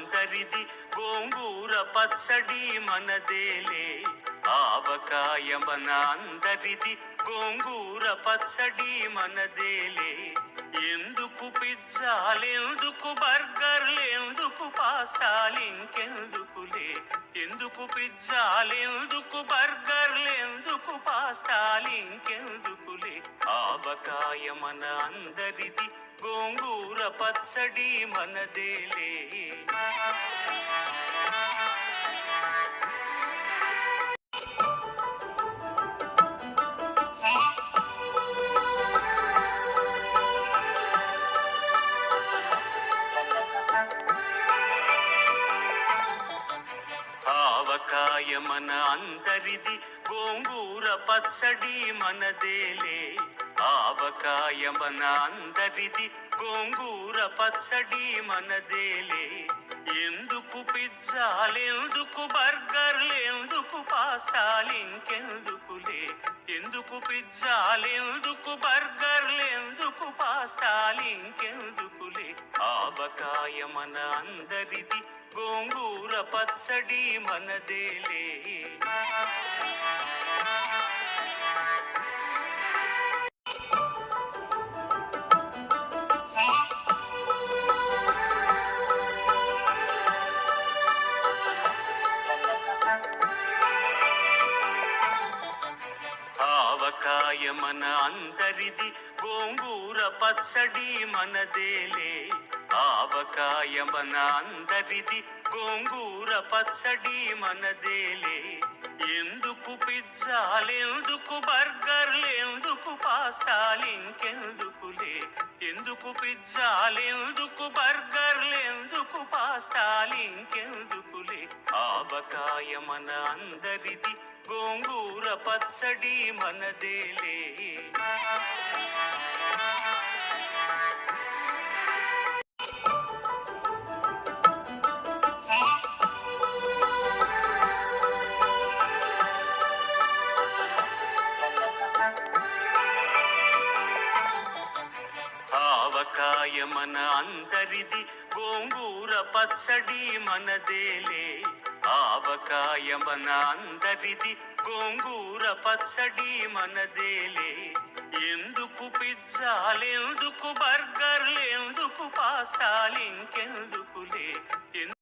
అందరిది, గోంగూర పచ్చడి మనదేలే. ఆవకాయ మన అందరిది, గోంగూర పచ్చడి మనదేలే. ఎందుకు పిజ్జాలెందుకు బర్గర్లెందుకు పాస్తాలింకెందుకులే. ఎందుకు పిజ్జాలెందుకు బర్గర్లెందుకు పాస్తాలింకెందుకులే. ఆవకాయ మన అందరిది, గోంగూర పచ్చడి మనదేలే. ఆవకాయ మన అందరిది, గోంగూర పచ్చడి మనదేలే. ఆవకాయ మన అందరిది, గోంగూర పచ్చడి మనదేలే. ఎందుకు పిజ్జాలెందుకు బర్గర్లెందుకు పాస్తాలింకెందుకులే. ఎందుకు పిజ్జాలెందుకు బర్గర్లెందుకు పాస్తాలింకెందుకులే. ఆవకాయ మన అందరిది, గోంగూర పచ్చడి మనదేలే. ఆవకాయ మన అందరిది, గోంగూర పచ్చడి మనదేలే. ఆవకాయ మన అందరిది, గోంగూర పచ్చడి మనదేలే. ఎందుకు పిజ్జాలెందుకు బర్గర్లెందుకు పాస్తాలింకెందుకులే. ఎందుకు పిజ్జాలెందుకు బర్గర్లెందుకు పాస్తాలింకెందుకులే. ఆవకాయ మన అందరిది, గోంగూర పచ్చడి మనదేలే. ఆవకాయ మన అందరిది, గోంగూర పచ్చడి మనదేలే. ఆవకాయ మన అందరిది, గోంగూర పచ్చడి మనదేలే. ఎందుకు పిజ్జాలెందుకు బర్గర్లెందుకు పాస్తాలింకెందుకులే.